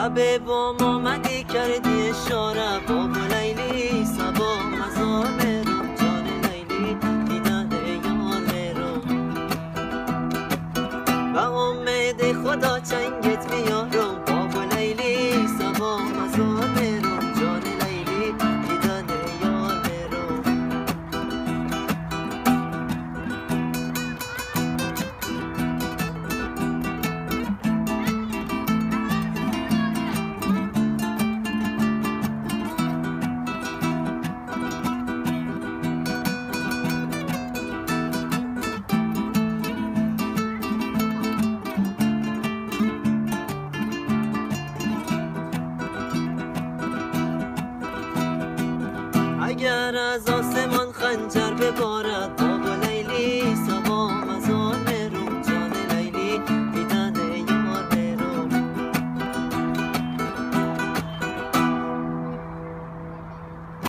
لب بام آمدی کردی اشاره بابا لیلی سبا مزار میرم جان لیلی دیدن یار میرم و امید خدا چنگت میارم بابا لیلی سبا مزار میرم جان لیلی دیدن یار میرم اگر از آسمان خنجر ببارد بابا لیلی